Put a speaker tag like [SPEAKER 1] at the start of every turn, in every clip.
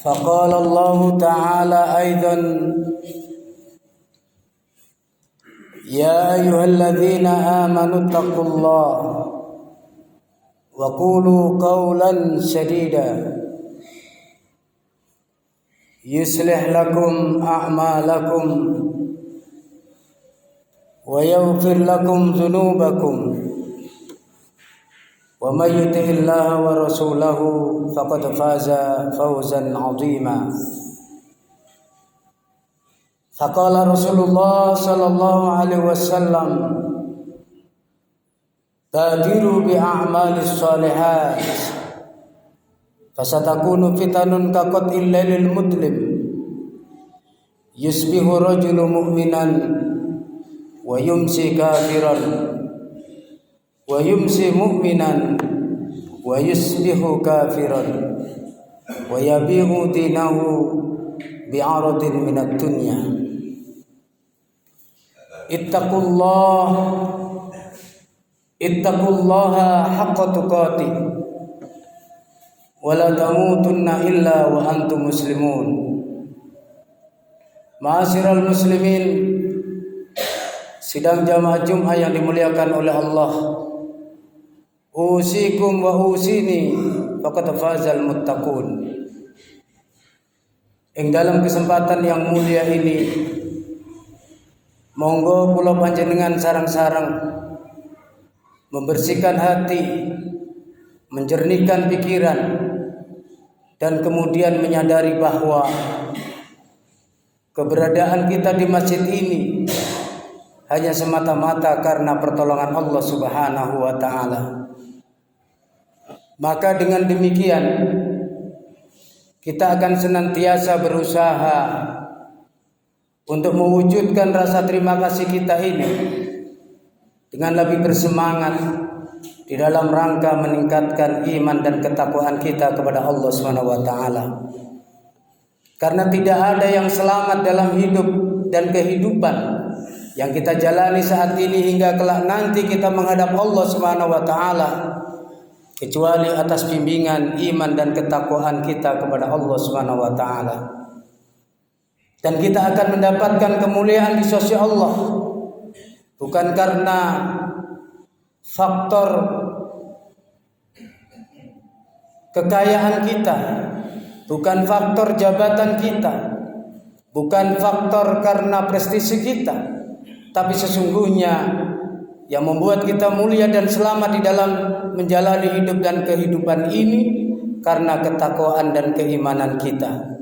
[SPEAKER 1] فقال الله تعالى أيضا: يا أيها الذين آمنوا اتقوا الله وقولوا قولا سديدا يصلح لكم أعمالكم ويغفر لكم ذنوبكم ومن يطع الله ورسوله فقد فاز فوزا عظيما. فقال رسول الله صلى الله عليه وسلم: بادروا بأعمال الصالحات فستكون فتن كقطع الليل المظلم يصبح رجل مؤمنا ويمسي كافرا ويمسي مؤمنا ويصبح كافرا ويبيع دينه بعرض من الدنيا. اتقوا الله حق تقاته ولا تموتن إلا وأنتم مسلمون. Ma'asyiral muslimin, sidang jamaah Jumat yang dimuliakan oleh Allah, usikum wa usini faqad fazal muttaqun. Ing dalam kesempatan yang mulia ini, monggo kula panjenengan sareng-sareng membersihkan hati, menjernihkan pikiran, dan kemudian menyadari bahwa keberadaan kita di masjid ini hanya semata-mata karena pertolongan Allah Subhanahu wa taala. Maka dengan demikian kita akan senantiasa berusaha untuk mewujudkan rasa terima kasih kita ini dengan lebih bersemangat di dalam rangka meningkatkan iman dan ketakwaan kita kepada Allah Subhanahu wa taala. Karena tidak ada yang selamat dalam hidup dan kehidupan yang kita jalani saat ini hingga kelak nanti kita menghadap Allah Subhanahu wa taala kecuali atas bimbingan iman dan ketakwaan kita kepada Allah Subhanahu wa taala. Dan kita akan mendapatkan kemuliaan di sisi Allah bukan karena faktor kekayaan kita, bukan faktor jabatan kita, bukan faktor karena prestisi kita, tapi sesungguhnya yang membuat kita mulia dan selamat di dalam menjalani hidup dan kehidupan ini karena ketakwaan dan keimanan kita.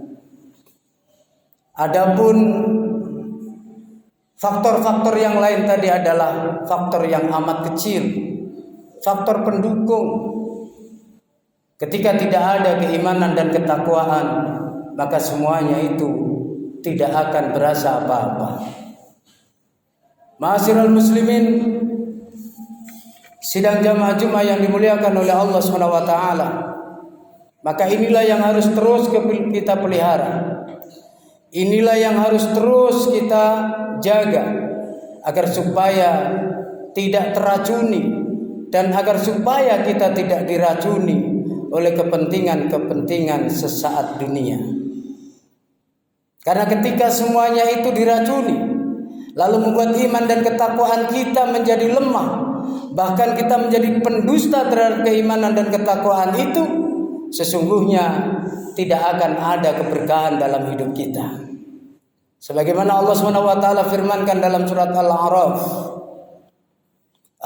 [SPEAKER 1] Adapun faktor-faktor yang lain tadi adalah faktor yang amat kecil, faktor pendukung. Ketika tidak ada keimanan dan ketakwaan, maka semuanya itu tidak akan berasa apa-apa. Ma'asyiral muslimin, sidang jamaah Jumat yang dimuliakan oleh Allah Subhanahu wa taala. Maka inilah yang harus terus kita pelihara. Inilah yang harus terus kita jaga agar supaya tidak teracuni dan agar supaya kita tidak diracuni oleh kepentingan-kepentingan sesaat dunia. Karena ketika semuanya itu diracuni, lalu membuat iman dan ketakwaan kita menjadi lemah, bahkan kita menjadi pendusta terhadap keimanan dan ketakwaan itu, sesungguhnya tidak akan ada keberkahan dalam hidup kita. Sebagaimana Allah Subhanahu wa taala firmankan dalam surat Al-A'raf,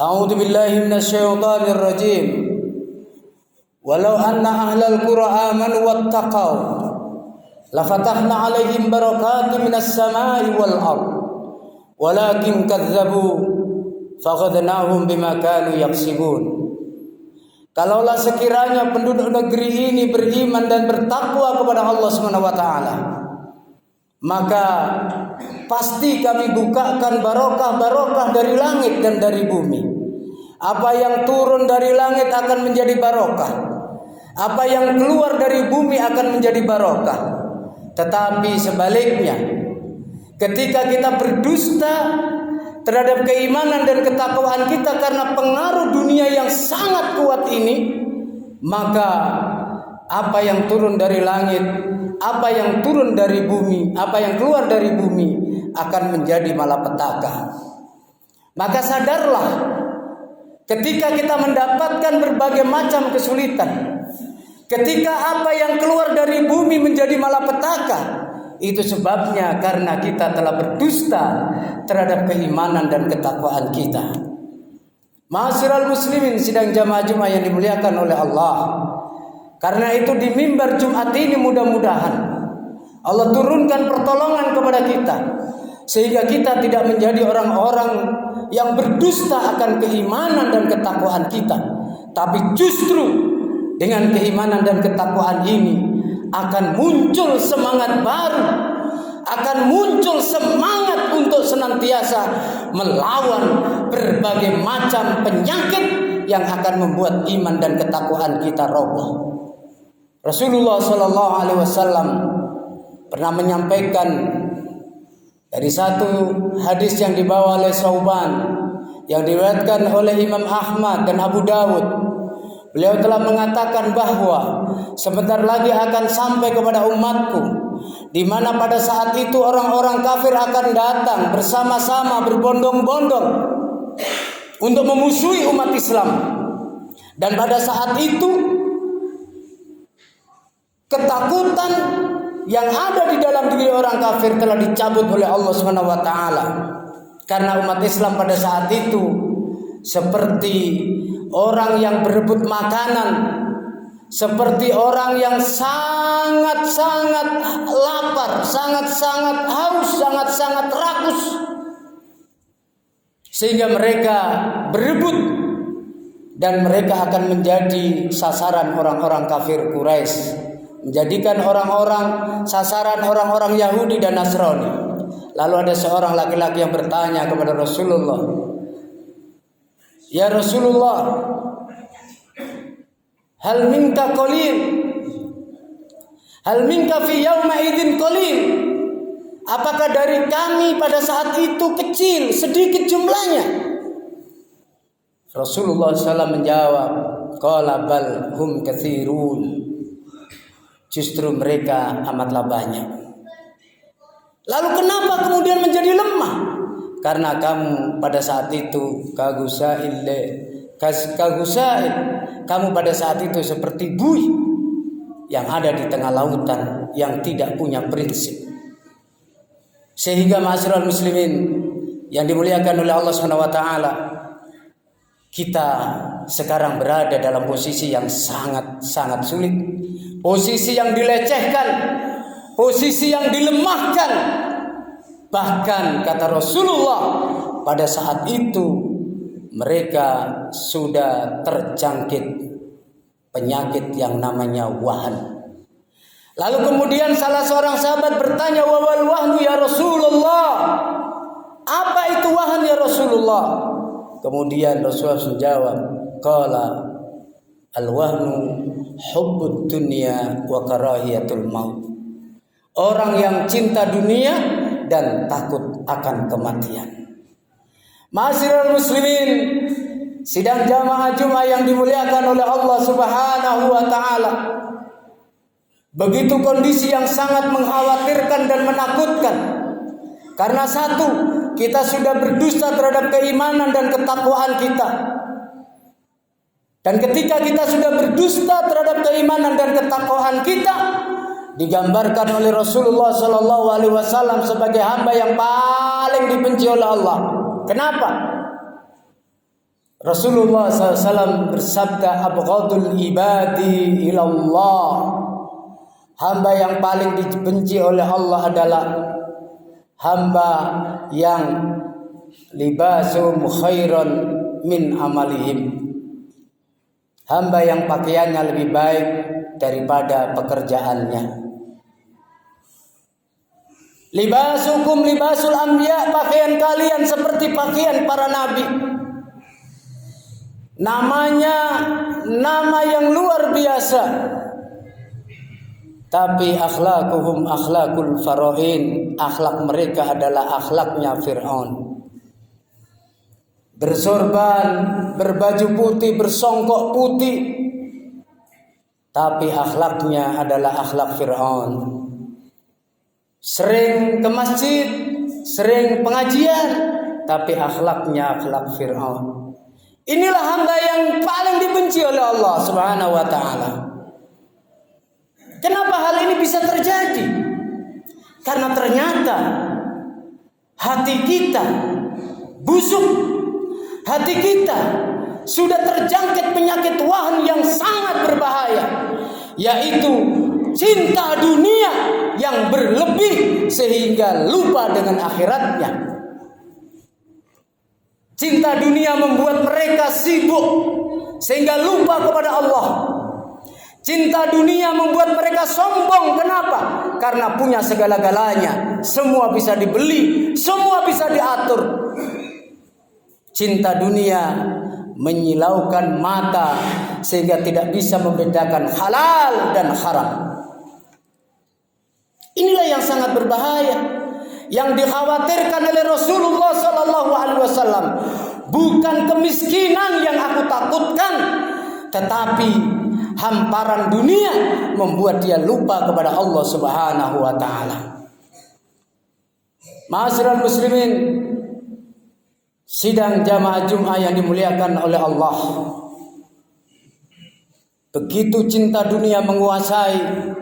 [SPEAKER 1] A'udzu billahi minasyaitonir rajim. Walau anna ahlal qura amanu wattaqau lafatahna 'alaihim barakatin minas samai wal ardh walakin kadzdzabu faghadnahum bima kanu yaksibun. Kalaulah sekiranya penduduk negeri ini beriman dan bertakwa kepada Allah Subhanahu wa taala, maka pasti kami bukakan barokah-barokah dari langit dan dari bumi. Apa yang turun dari langit akan menjadi barokah. Apa yang keluar dari bumi akan menjadi barokah. Tetapi sebaliknya, ketika kita berdusta terhadap keimanan dan ketakwaan kita karena pengaruh dunia yang sangat kuat ini, maka apa yang turun dari langit, apa yang turun dari bumi, apa yang keluar dari bumi akan menjadi malapetaka. Maka sadarlah, ketika kita mendapatkan berbagai macam kesulitan, ketika apa yang keluar dari bumi menjadi malapetaka, itu sebabnya karena kita telah berdusta terhadap keimanan dan ketakwaan kita. Ma'asyiral muslimin sidang jamaah Jumat yang dimuliakan oleh Allah. Karena itu di mimbar Jumat ini mudah-mudahan Allah turunkan pertolongan kepada kita, sehingga kita tidak menjadi orang-orang yang berdusta akan keimanan dan ketakwaan kita, tapi justru dengan keimanan dan ketakwaan ini akan muncul semangat baru, akan muncul semangat untuk senantiasa melawan berbagai macam penyakit yang akan membuat iman dan ketakwaan kita roboh. Rasulullah Sallallahu Alaihi Wasallam pernah menyampaikan dari satu hadis yang dibawa oleh Sauban, yang diriwayatkan oleh Imam Ahmad dan Abu Dawud. Beliau telah mengatakan bahwa sebentar lagi akan sampai kepada umatku, di mana pada saat itu orang-orang kafir akan datang bersama-sama berbondong-bondong untuk memusuhi umat Islam. Dan pada saat itu ketakutan yang ada di dalam diri orang kafir telah dicabut oleh Allah Subhanahu wa taala. Karena umat Islam pada saat itu seperti orang yang berebut makanan, seperti orang yang sangat-sangat lapar, sangat-sangat haus, sangat-sangat rakus, sehingga mereka berebut dan mereka akan menjadi sasaran orang-orang kafir Quraisy, menjadikan orang-orang sasaran orang-orang Yahudi dan Nasrani. Lalu ada seorang laki-laki yang bertanya kepada Rasulullah, "Ya Rasulullah, hal minka qalil? Hal minka fi yauma idzin qalil?" Apakah dari kami pada saat itu kecil, sedikit jumlahnya? Rasulullah SAW menjawab, "Qala bal hum katsirun." Justru mereka amatlah banyak. Lalu kenapa kemudian menjadi lemah? Karena kamu pada saat itu kagusail, kamu pada saat itu seperti buih yang ada di tengah lautan yang tidak punya prinsip. Sehingga ma'asyiral muslimin yang dimuliakan oleh Allah Subhanahu wa taala, kita sekarang berada dalam posisi yang sangat-sangat sulit, posisi yang dilecehkan, posisi yang dilemahkan. Bahkan kata Rasulullah, pada saat itu mereka sudah terjangkit penyakit yang namanya wahan. Lalu kemudian salah seorang sahabat bertanya, "Wa wal wahnu ya Rasulullah?" Apa itu wahan ya Rasulullah? Kemudian Rasulullah menjawab, "Qala al-wahnu hubbud dunya wa karahiyatul maut." Orang yang cinta dunia dan takut akan kematian. Ma'asyiral muslimin, sidang jamaah Jumat yang dimuliakan oleh Allah Subhanahu wa taala. Begitu kondisi yang sangat mengkhawatirkan dan menakutkan. Karena satu, kita sudah berdusta terhadap keimanan dan ketakwaan kita. Dan ketika kita sudah berdusta terhadap keimanan dan ketakwaan kita, digambarkan oleh Rasulullah Sallallahu Alaihi Wasallam sebagai hamba yang paling dibenci oleh Allah. Kenapa? Rasulullah SAW bersabda, "Abghadul ibadi ilallah." Hamba yang paling dibenci oleh Allah adalah hamba yang libasum khairan min amalihim. Hamba yang pakaiannya lebih baik daripada pekerjaannya. Libasukum libasul anbiya, pakaian kalian seperti pakaian para nabi. Namanya nama yang luar biasa, tapi akhlakuhum akhlakul farain. Akhlak mereka adalah akhlaknya Fir'aun. Bersorban, berbaju putih, bersongkok putih, tapi akhlaknya adalah akhlak Fir'aun. Sering ke masjid, sering pengajian, tapi akhlaknya akhlak Fir'aun. Inilah hamba yang paling dibenci oleh Allah Subhanahu wa ta'ala. Kenapa hal ini bisa terjadi? Karena ternyata hati kita busuk, hati kita sudah terjangkit penyakit wahan yang sangat berbahaya, yaitu cinta dunia yang berlebih sehingga lupa dengan akhiratnya. Cinta dunia membuat mereka sibuk sehingga lupa kepada Allah. Cinta dunia membuat mereka sombong. Kenapa? Karena punya segala-galanya. Semua bisa dibeli, semua bisa diatur. Cinta dunia menyilaukan mata sehingga tidak bisa membedakan halal dan haram. Inilah yang sangat berbahaya, yang dikhawatirkan oleh Rasulullah sallallahu alaihi wasallam. Bukan kemiskinan yang aku takutkan, tetapi hamparan dunia membuat dia lupa kepada Allah Subhanahu wa taala. Ma'asyiral muslimin, sidang jamaah Jumat yang dimuliakan oleh Allah. Begitu cinta dunia menguasai,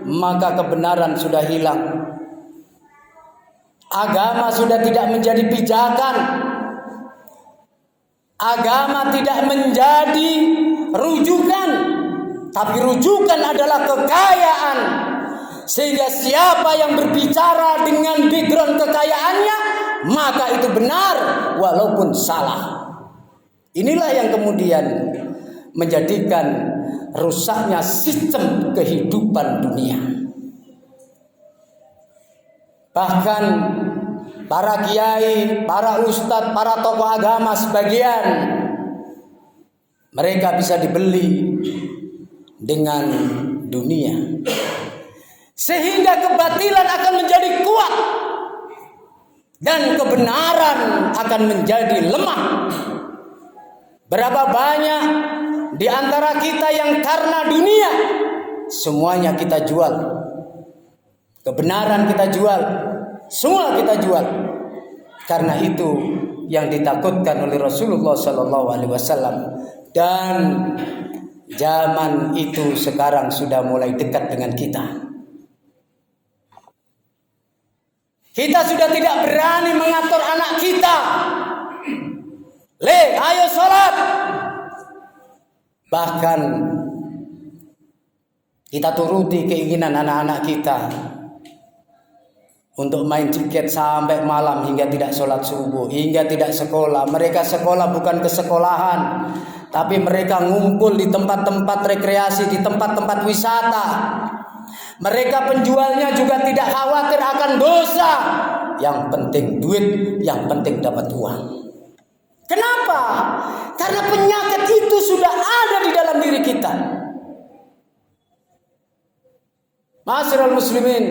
[SPEAKER 1] maka kebenaran sudah hilang. Agama sudah tidak menjadi pijakan. Agama tidak menjadi rujukan, tapi rujukan adalah kekayaan. Sehingga siapa yang berbicara dengan background kekayaannya, maka itu benar walaupun salah. Inilah yang kemudian menjadikan rusaknya sistem kehidupan dunia. Bahkan para kiai, para ustadz, para tokoh agama sebagian, mereka bisa dibeli dengan dunia, sehingga kebatilan akan menjadi kuat dan kebenaran akan menjadi lemah. Berapa banyak di antara kita yang karena dunia semuanya kita jual. Kebenaran kita jual, semua kita jual. Karena itu yang ditakutkan oleh Rasulullah sallallahu alaihi wasallam, dan zaman itu sekarang sudah mulai dekat dengan kita. Kita sudah tidak berani mengatur anak kita. Ayo sholat. Bahkan kita turuti keinginan anak-anak kita untuk main tiket sampai malam hingga tidak sholat subuh, hingga tidak sekolah. Mereka sekolah bukan ke sekolahan, tapi mereka ngumpul di tempat-tempat rekreasi, di tempat-tempat wisata. Mereka penjualnya juga tidak khawatir akan dosa. Yang penting duit, yang penting dapat uang. Kenapa? Karena penyakit itu sudah ada di dalam diri kita. Ma'asyiral muslimin,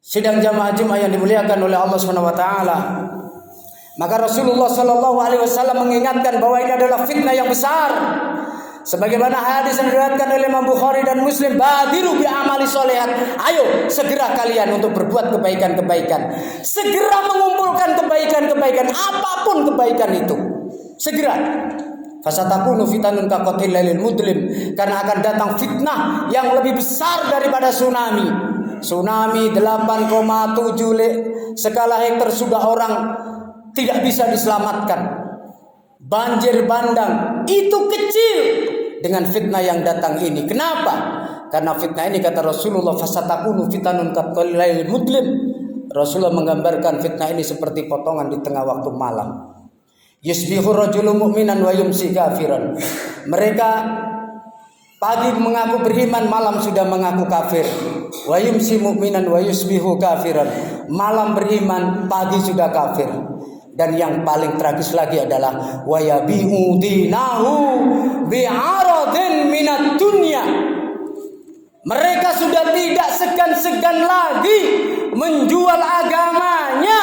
[SPEAKER 1] sidang jamaah Jumat yang dimuliakan oleh Allah Subhanahu wa taala. Maka Rasulullah sallallahu alaihi wasallam mengingatkan bahwa ini adalah fitnah yang besar. Sebagaimana hadis yang diriwayatkan oleh Imam Bukhari dan Muslim, badiru bi amali sholihat. Ayo segera kalian untuk berbuat kebaikan-kebaikan. Segera mengumpulkan kebaikan-kebaikan, apapun kebaikan itu. Segera. Fasatakunu fitanun kaqatil lailil mudlim, karena akan datang fitnah yang lebih besar daripada tsunami. Tsunami 8,7 skala Richter sudah orang tidak bisa diselamatkan. Banjir bandang itu kecil dengan fitnah yang datang ini. Kenapa? Karena fitnah ini, kata Rasulullah, fasatakunu fitanun kaqatil lailil mudlim. Rasulullah menggambarkan fitnah ini seperti potongan di tengah waktu malam. Yusbihu rajulun mu'minan wa yumsi kafiran. Mereka pagi mengaku beriman, malam sudah mengaku kafir. Wa yumsi mu'minan wa yusbihu kafiran. Malam beriman, pagi sudah kafir. Dan yang paling tragis lagi adalah wa yabi'u dinahu bi'aradin minad dunya. Mereka sudah tidak segan-segan lagi menjual agamanya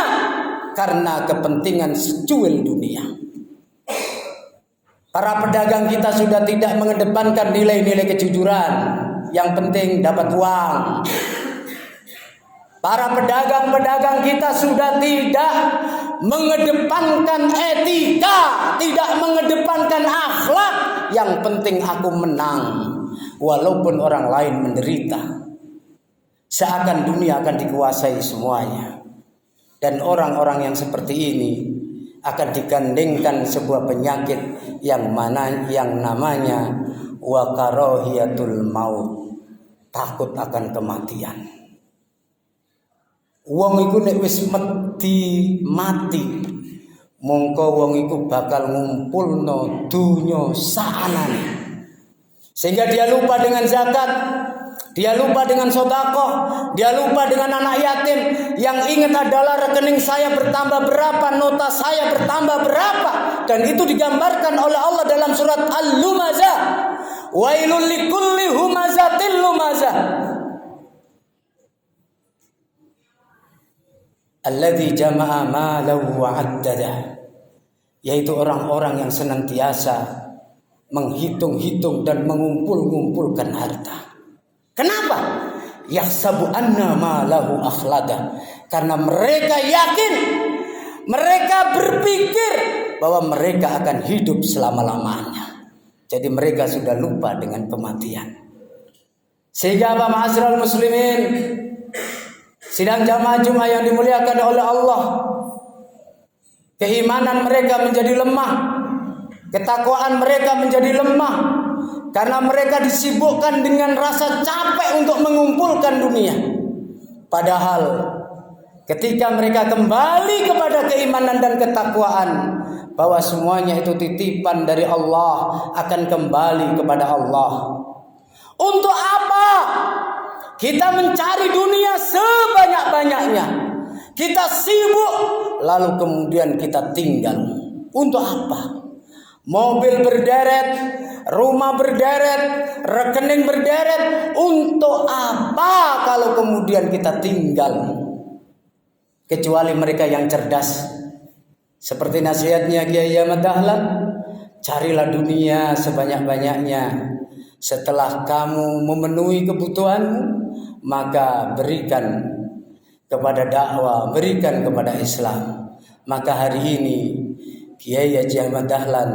[SPEAKER 1] karena kepentingan secuil dunia. Para pedagang kita sudah tidak mengedepankan nilai-nilai kejujuran. Yang penting dapat uang. Para pedagang-pedagang kita sudah tidak mengedepankan etika, tidak mengedepankan akhlak. Yang penting aku menang, walaupun orang lain menderita. Seakan dunia akan dikuasai semuanya. Dan orang-orang yang seperti ini akan digandengkan sebuah penyakit yang namanya wakarohiyatul maut, takut akan kematian. Wong iku nek wis mati, mongko wong iku bakal ngumpulno dunya saanane. Sehingga dia lupa dengan zakat, dia lupa dengan sedekah, dia lupa dengan anak yatim. Yang ingat adalah rekening saya bertambah berapa, nota saya bertambah berapa. Dan itu digambarkan oleh Allah dalam surat Al-Lumazah. Wailul likulli humazatil lumazah. Alladzi jama'a malahu wa 'addada, yaitu orang-orang yang senantiasa menghitung-hitung dan mengumpul-ngumpulkan harta. Kenapa? Yahsabu anna malahu akhlada, karena mereka yakin, mereka berpikir bahwa mereka akan hidup selama-lamanya. Jadi mereka sudah lupa dengan kematian. Sehingga apa, ma'asyiral muslimin, sidang jamaah Jumat yang dimuliakan oleh Allah, keimanan mereka menjadi lemah, ketakwaan mereka menjadi lemah, karena mereka disibukkan dengan rasa capek untuk mengumpulkan dunia. Padahal ketika mereka kembali kepada keimanan dan ketakwaan, bahwa semuanya itu titipan dari Allah, akan kembali kepada Allah. Untuk apa kita mencari dunia sebanyak-banyaknya? Kita sibuk, lalu kemudian kita tinggal. Untuk apa? Mobil berderet, rumah berderet, rekening berderet. Untuk apa kalau kemudian kita tinggal? Kecuali mereka yang cerdas. Seperti nasihatnya Kiai Ahmad Dahlan, carilah dunia sebanyak-banyaknya. Setelah kamu memenuhi kebutuhanmu, maka berikan kepada dakwah, berikan kepada Islam. Maka hari ini Kiai Haji Ahmad Dahlan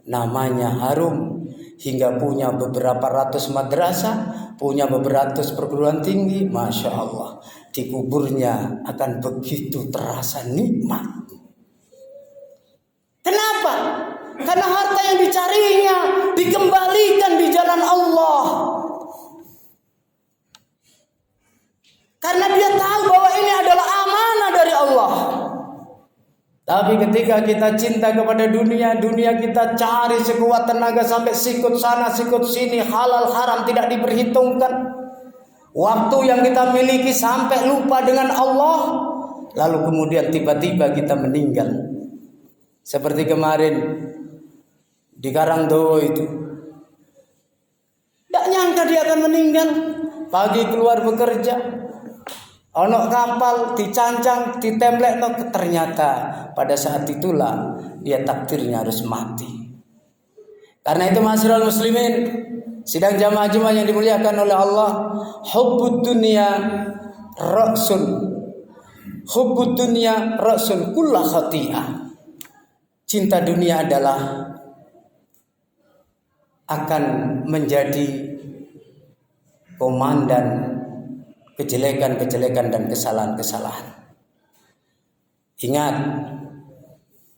[SPEAKER 1] namanya harum, hingga punya beberapa ratus madrasah, punya beberapa ratus perguruan tinggi. Masya Allah, di kuburnya akan begitu terasa nikmat. Kenapa? Karena harta yang dicarinya dikembalikan di jalan Allah. Karena dia tahu bahwa ini adalah amanah dari Allah. Tapi ketika kita cinta kepada dunia, dunia kita cari sekuat tenaga sampai sikut sana, sikut sini, halal haram tidak diperhitungkan. Waktu yang kita miliki sampai lupa dengan Allah, lalu kemudian tiba-tiba kita meninggal. Seperti kemarin di Karangdowo itu, tidak nyangka dia akan meninggal. Pagi keluar bekerja, ono kapal dicancang, ditemplek, ternyata pada saat itulah dia takdirnya harus mati. Karena itu ma'asyiral muslimin, sidang jamaah Jumat yang dimuliakan oleh Allah, hubbud dunya ra'sun, hubbud dunya ra'sun kullu khati'ah. Cinta dunia adalah akan menjadi komandan kejelekan-kejelekan dan kesalahan-kesalahan. Ingat,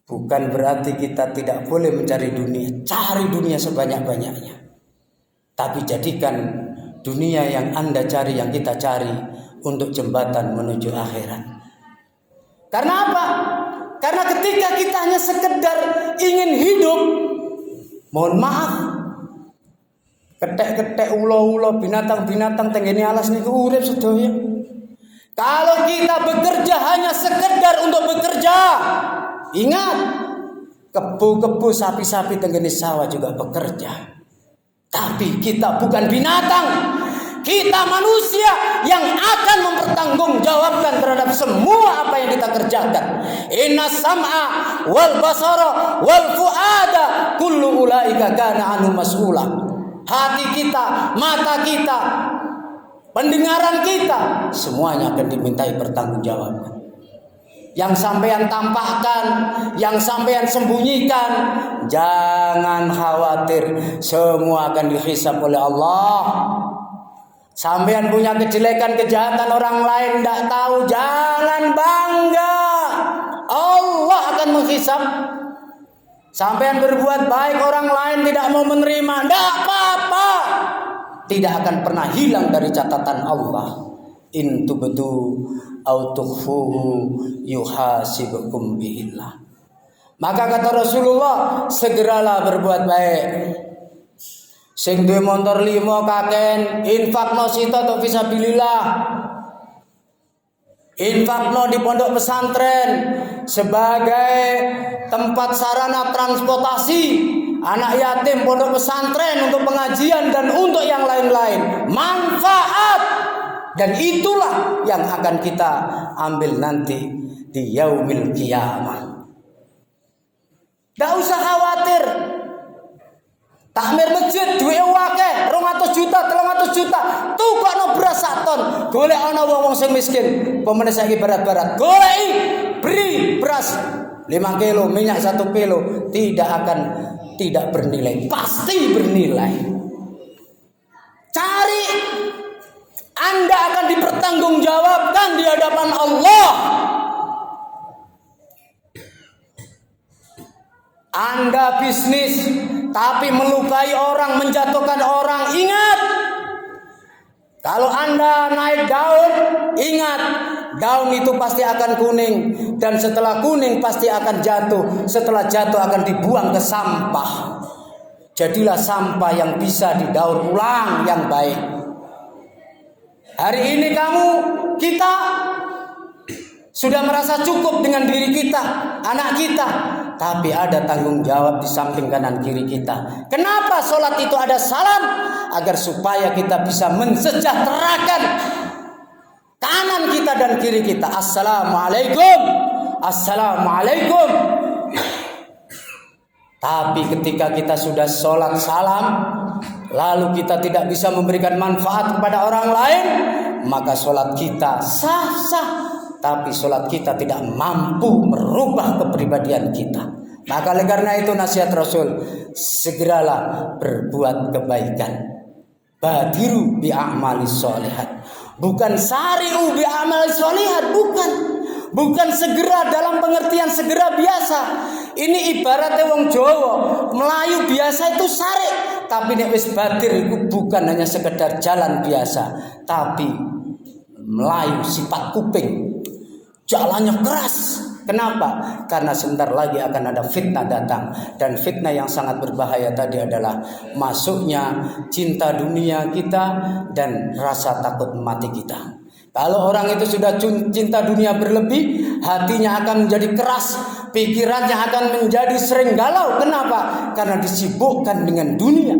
[SPEAKER 1] bukan berarti kita tidak boleh mencari dunia. Cari dunia sebanyak-banyaknya. Tapi jadikan dunia yang Anda cari, yang kita cari, untuk jembatan menuju akhirat. Karena apa? Karena ketika kita hanya sekedar ingin hidup, mohon maaf, ketek-ketek, ulo-ulo, binatang-binatang tenggene alas niku urip sedaya. Kalau kita bekerja hanya sekedar untuk bekerja, ingat, kebu-kebu, sapi-sapi tenggene sawah juga bekerja. Tapi kita bukan binatang. Kita manusia yang akan mempertanggungjawabkan terhadap semua apa yang kita kerjakan. Inna sam'a wal basara wal fuada kullu ulaika kana anhu mas'ula. Hati kita, mata kita, pendengaran kita, semuanya akan dimintai pertanggungjawaban. Yang sampean tampakkan, yang sampean sembunyikan, jangan khawatir, semua akan dihisab oleh Allah. Sampean punya kejelekan, kejahatan orang lain tidak tahu, jangan bangga. Allah akan menghisab. Sampean berbuat baik, orang lain tidak mau menerima, tidak apa-apa. Tidak akan pernah hilang dari catatan Allah. In tubdu au tukhfuhu yuhasibukum bihillah. Maka kata Rasulullah, segeralah berbuat baik. Sing duwe motor 5 kaken, infakno sita tok fisabilillah. Infakno di pondok pesantren sebagai tempat sarana transportasi anak yatim, pondok pesantren untuk pengajian dan untuk yang lain-lain. Manfaat. Dan itulah yang akan kita ambil nanti di yaumil qiyamah. Tidak usah khawatir. Takmir masjid duwe akeh, 200 juta, 300 juta. Tukokno beras sak ton. Golek ana wong sing miskin. Pemene saiki barat-barat. Goleki, beri beras 5 kilo, minyak 1 kilo. Tidak bernilai. Pasti bernilai. Cari. Anda akan dipertanggungjawabkan di hadapan Allah. Anda bisnis tapi melukai orang, menjatuhkan orang, ingat. Kalau Anda naik daun, ingat, daun itu pasti akan kuning, dan setelah kuning pasti akan jatuh, setelah jatuh akan dibuang ke sampah. Jadilah sampah yang bisa didaur ulang yang baik. Hari ini kita sudah merasa cukup dengan diri kita, anak kita, tapi ada tanggung jawab di samping kanan kiri kita. Kenapa sholat itu ada salam? Agar supaya kita bisa mensejahterakan kanan kita dan kiri kita. Assalamualaikum, assalamualaikum. Tapi ketika kita sudah sholat salam, lalu kita tidak bisa memberikan manfaat kepada orang lain, maka sholat kita sah-sah, tapi sholat kita tidak mampu merubah kepribadian kita. Maka oleh karena itu nasihat Rasul, segeralah berbuat kebaikan. Badiru bi a'mali sholihat. Bukan sari'u bi a'mali sholihat, bukan segera dalam pengertian segera biasa. Ini ibaratnya wong Jawa, Melayu biasa itu sare, tapi nek wis badir itu bukan hanya sekedar jalan biasa, tapi Melayu sifat kuping. Jalannya keras. Kenapa? Karena sebentar lagi akan ada fitnah datang, dan fitnah yang sangat berbahaya tadi adalah masuknya cinta dunia kita dan rasa takut mati kita. Kalau orang itu sudah cinta dunia berlebih, hatinya akan menjadi keras, pikirannya akan menjadi sering galau. Kenapa? Karena disibukkan dengan dunia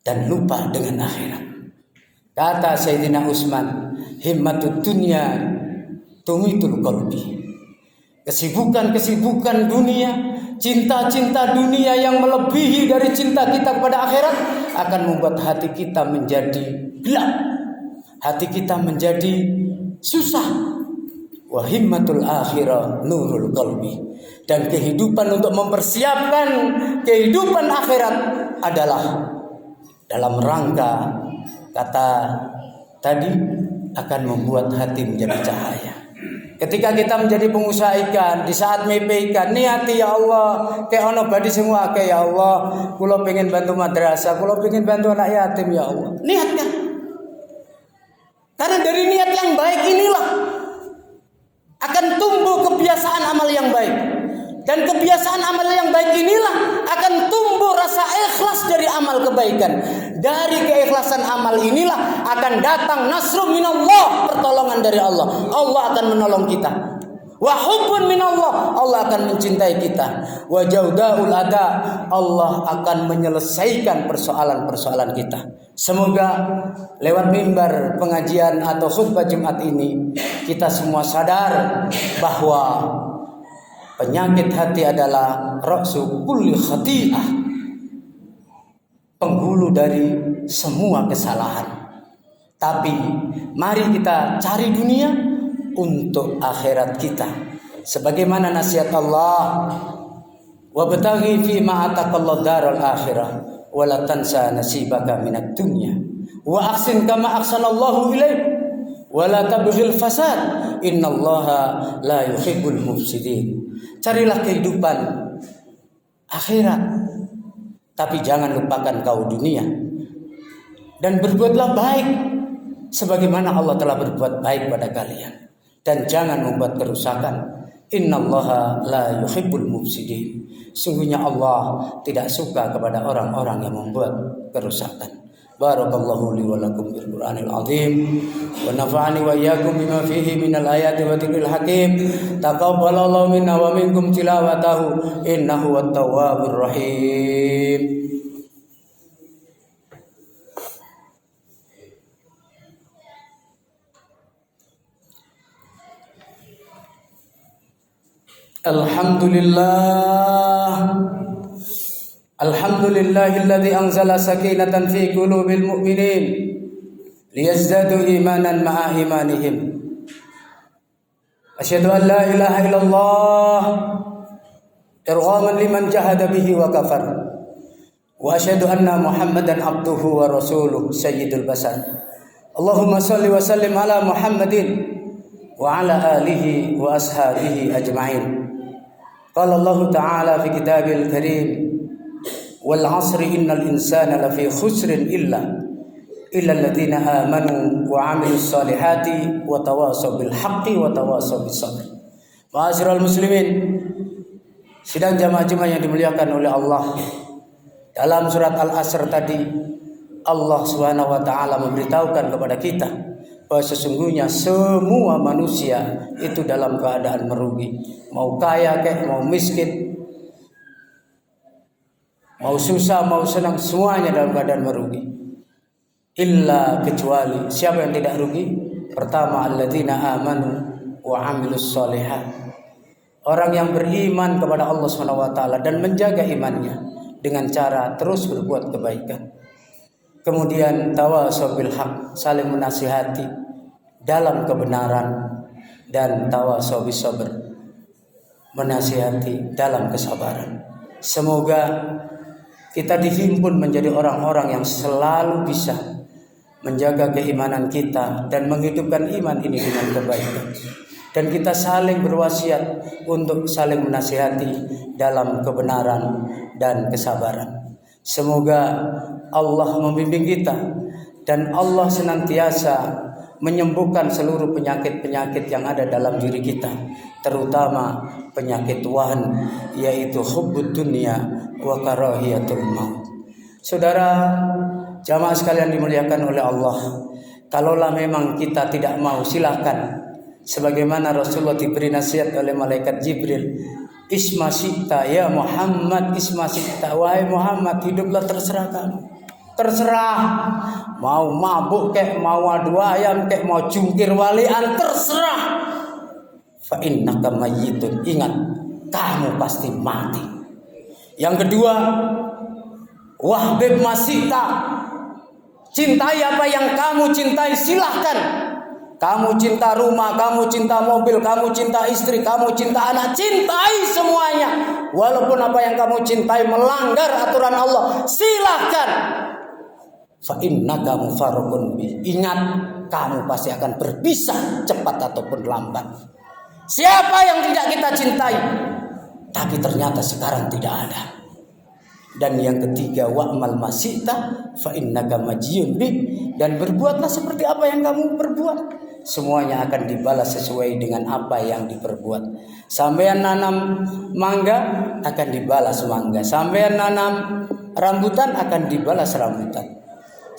[SPEAKER 1] dan lupa dengan akhirat. Kata Sayyidina Utsman, himmatud dunya tumitul qalbi. Kesibukan dunia, cinta dunia yang melebihi dari cinta kita kepada akhirat akan membuat hati kita menjadi gelap, hati kita menjadi susah. Wa himmatul akhirah nurul qalbi. Dan kehidupan untuk mempersiapkan kehidupan akhirat adalah dalam rangka kata tadi akan membuat hati menjadi cahaya. Ketika kita menjadi pengusaha ikan, di saat mepe ikan, niati ya Allah, kayak ono badi semua kayak ya Allah, kula pengen bantu madrasah, kula pengen bantu anak yatim ya Allah. Niatkan. Karena dari niat yang baik inilah akan tumbuh kebiasaan amal yang baik. Dan kebiasaan amal yang baik inilah akan tumbuh rasa ikhlas dari amal kebaikan. Dari keikhlasan amal inilah akan datang nasrun minallah, pertolongan dari Allah. Allah akan menolong kita. Wa hubbun minallah, Allah akan mencintai kita. Wa jaudaul ada, Allah akan menyelesaikan persoalan-persoalan kita. Semoga lewat mimbar pengajian atau khutbah Jumat ini kita semua sadar bahwa penyakit hati adalah ra'su kulli khati'ah, penghulu dari semua kesalahan. Tapi mari kita cari dunia untuk akhirat kita. Sebagaimana nasihat Allah, wabtaghi fi ma ataqallahu daral akhirah wa la tansa nasibaka minad dunya wa ahsin kama ahsanallahu ilaik wa la tabghil fasad innallaha la yuhibbul mufsidin. Carilah kehidupan akhirat, tapi jangan lupakan kau dunia, dan berbuatlah baik sebagaimana Allah telah berbuat baik pada kalian, dan jangan membuat kerusakan. Innallaha la yuhibbul mufsidin. Sungguhnya Allah tidak suka kepada orang-orang yang membuat kerusakan. Barakallahu li wa lakum bil Qur'anil azim wa nafa'ani wa iyyakum bima fihi minal ayati wa dzikril hakim. Taqabbalallahu minna wa minkum tilawatahu innahu wat tawwabur rahim. Alhamdulillahilladzi anzala sakinatan fi qulubil mu'minin liyazdadu imanan ma'a imanihim. Asyhadu an la ilaha illallah irghaman liman jahada bihi wa kafar. Wa asyhadu anna Muhammadan abduhu wa rasuluhu sayyidul basar. Allahumma shalli wa sallim ala Muhammadin wa ala alihi wa ashabihi ajma'in. Qala Allah Ta'ala fi kitabil karim wal 'asri innal insana lafi khusrin illa alladziina aamanu wa 'amilus solihati wa tawashaw bil haqqi wa tawashaw bis sabr. Ma'asyiral muslimin, sidang jamaah-jamaah yang dimuliakan oleh Allah, dalam surat Al-Asr tadi Allah Subhanahu wa taala memberitahukan kepada kita bahwa sesungguhnya semua manusia itu dalam keadaan merugi. Mau kaya kek, mau miskin, mau susah, mau senang, semuanya dalam keadaan merugi. Illa, kecuali siapa yang tidak rugi? Pertama, alladzina amanu wa amilus solihat. Orang yang beriman kepada Allah Subhanahu wa taala dan menjaga imannya dengan cara terus berbuat kebaikan. Kemudian tawasaw bil haq, saling menasihati dalam kebenaran, dan tawasaw bis sabr, menasihati dalam kesabaran. Semoga kita dihimpun menjadi orang-orang yang selalu bisa menjaga keimanan kita dan menghidupkan iman ini dengan kebaikan. Dan kita saling berwasiat untuk saling menasihati dalam kebenaran dan kesabaran. Semoga Allah membimbing kita dan Allah senantiasa menyembuhkan seluruh penyakit-penyakit yang ada dalam diri kita, terutama penyakit wahan, yaitu hubbud dunya wa karahiyatul maut. Saudara jamaah sekalian dimuliakan oleh Allah, kalaulah memang kita tidak mau, silakan. Sebagaimana Rasulullah diberi nasihat oleh malaikat Jibril, isma syi'ta ya Muhammad, isma syi'ta, wahai Muhammad, hiduplah terserah kamu. Terserah, mau mabuk kek, mau adu ayam kek, mau jungkir walian, terserah. Fa innaka mayyitun, ingat kamu pasti mati. Yang kedua, wahbib masita, cintai apa yang kamu cintai, silahkan. Kamu cinta rumah, kamu cinta mobil, kamu cinta istri, kamu cinta anak, cintai semuanya. Walaupun apa yang kamu cintai melanggar aturan Allah, silahkan. Fa innaka mufarraqun bi. Ingat, kamu pasti akan berpisah cepat ataupun lambat. Siapa yang tidak kita cintai, tapi ternyata sekarang tidak ada. Dan yang ketiga, wa'mal masita fa innaka majiyun bi, dan berbuatlah seperti apa yang kamu perbuat. Semuanya akan dibalas sesuai dengan apa yang diperbuat. Sampean nanam mangga akan dibalas mangga. Sampean nanam rambutan akan dibalas rambutan.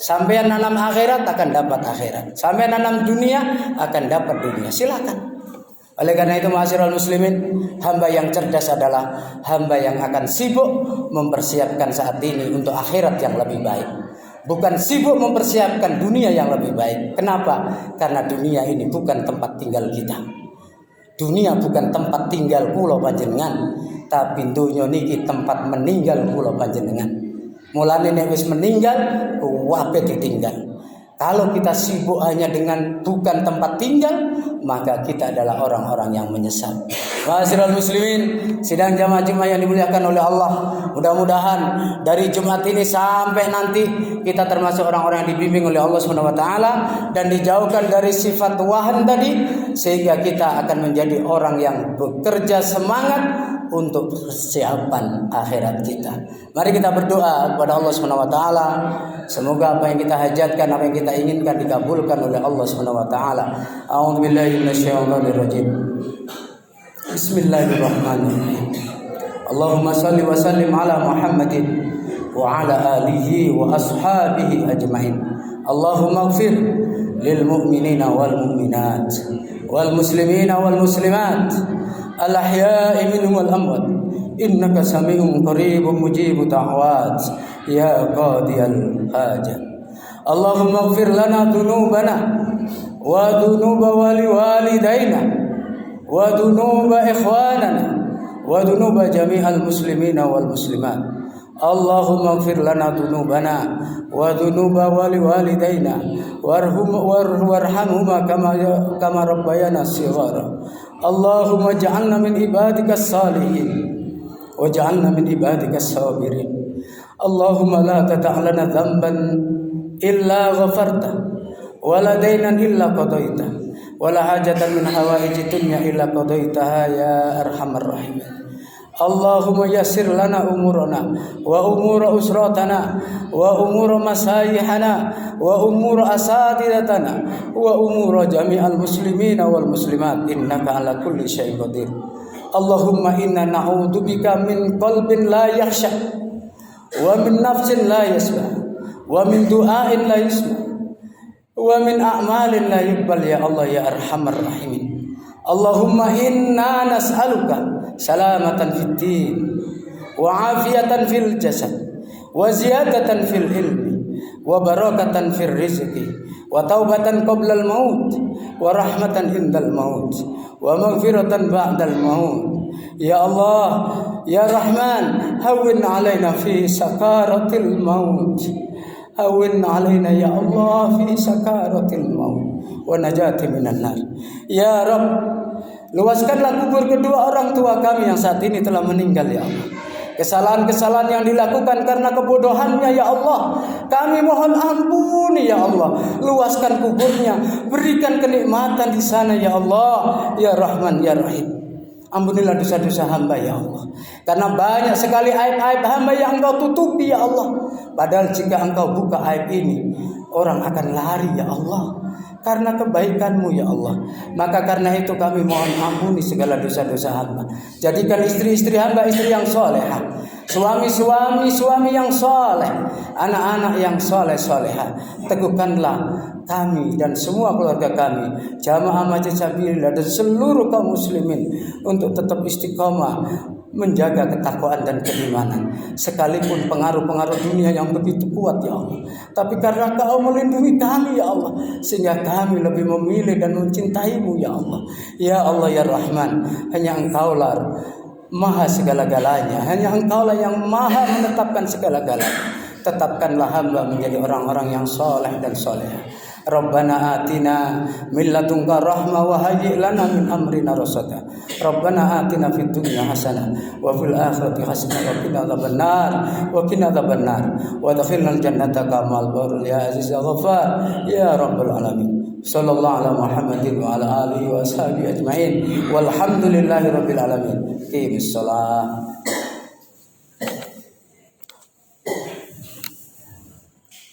[SPEAKER 1] Sampean nanam akhirat akan dapat akhirat. Sampean nanam dunia akan dapat dunia. Silakan. Oleh karena itu ma'asyiral muslimin, hamba yang cerdas adalah hamba yang akan sibuk mempersiapkan saat ini untuk akhirat yang lebih baik. Bukan sibuk mempersiapkan dunia yang lebih baik. Kenapa? Karena dunia ini bukan tempat tinggal kita. Dunia bukan tempat tinggal kula panjenengan, tapi dunia niki tempat meninggal kula panjenengan. Mulane nek wis meninggal, kuwabe ditinggal. Kalau kita sibuk hanya dengan bukan tempat tinggal, maka kita adalah orang-orang yang menyesal. Ma'asyiral muslimin, sidang jamaah Jumat yang dimuliakan oleh Allah, mudah-mudahan dari Jumat ini sampai nanti kita termasuk orang-orang yang dibimbing oleh Allah Subhanahu wa taala dan dijauhkan dari sifat wahan tadi, sehingga kita akan menjadi orang yang bekerja semangat untuk persiapan akhirat kita. Mari kita berdoa kepada Allah Subhanahu wa taala, semoga apa yang kita hajatkan, apa yang kita inginkan dikabulkan oleh Allah Subhanahu wa taala. A'udzubillahi minasyaitonir rajim. Bismillahirrahmanirrahim. Allahumma shalli wa sallim ala Muhammadin wa ala alihi wa ashabihi ajmain. Allahumma ighfir lil mu'minina wal mu'minat wal muslimina wal muslimat al-ahya'i minhum wal amwat innaka sami'un qaribun mujibud da'wat ya qadiyal hajat. Allahumma ighfir lana dhunubana wa dhunuba waliwalidayna wa dhunuba ikhwanana wa dhunuba jami'al muslimina wal muslimat. Allahumma ighfir lana dhunubana wa dhunuba waliwalidayna warhamhuma kama rabbayana shighara. Allahumma ij'alna min ibadikas salihin waj'alna min ibadikas sabirin. Allahumma la tada' lana dhanban illa ghafarta wala daynan illa qadaita wala hajatan min hawaiji dunya illa qadaitaha ya arhamar rahimin. Allahumma yassir lana umurana wa umura usratana wa umura masayihana wa umura asatidatana wa umura jami'al muslimina wal muslimat innaka ala kulli syai'in qadir. Allahumma inna na'udzubika min qalbin la yakhsha wa min nafsin la yasma wa min du'ain la yusma wa min a'malin la yuqbal ya Allah ya arhamar rahimin. Allahumma inna nas'aluka salamatan fid din wa afiyatan fil jasad wa ziyadatan fil ilmi wa barakatan fil rizqi wa taubatan qabla al maut wa rahmatan indal maut wa maghfiratan ba'dal maut. Ya Allah ya Rahman, hawwin alaina fi sakaratil maut, hawwin alaina ya Allah fi sakaratil maut wa najati minan nar. Ya Rabb, luaskanlah kubur kedua orang tua kami yang saat ini telah meninggal ya Allah. Kesalahan-kesalahan yang dilakukan karena kebodohannya ya Allah, kami mohon ampuni ya Allah. Luaskan kuburnya, berikan kenikmatan di sana ya Allah, ya Rahman ya Rahim. Ampunilah dosa-dosa hamba ya Allah, karena banyak sekali aib-aib hamba yang Engkau tutupi ya Allah. Padahal jika Engkau buka aib ini, orang akan lari ya Allah, karena kebaikan-Mu ya Allah. Maka karena itu kami mohon ampuni segala dosa-dosa hamba. Jadikan istri-istri hamba istri yang solehah, suami yang soleh, anak-anak yang soleh-solehah. Teguhkanlah kami dan semua keluarga kami, jamaah Majelis Sabilillah dan seluruh kaum muslimin untuk tetap istiqomah menjaga ketakwaan dan keimanan, sekalipun pengaruh-pengaruh dunia yang begitu kuat ya Allah. Tapi karena Kau melindungi kami ya Allah, sehingga kami lebih memilih dan mencintai-Mu ya Allah. Ya Allah ya Rahman, hanya Engkaulah maha segala-galanya, hanya Engkaulah yang maha menetapkan segala-galanya. Tetapkanlah hamba menjadi orang-orang yang soleh dan solehah. Rabbana atina min ladunka rahmah wa hayyi' lana min amrina rasada. Rabbana atina fid dunya hasanah wa fil akhirati hasanah wa qina adzabannar wa adkhilnal jannata kamal barul ya aziz ya ghafar ya rabbal alamin. Sallallahu ala Muhammadin wa ala alihi wa ashabihi ajmain walhamdulillahi rabbil alamin. Qimis shalah.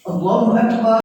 [SPEAKER 1] Allahu akbar.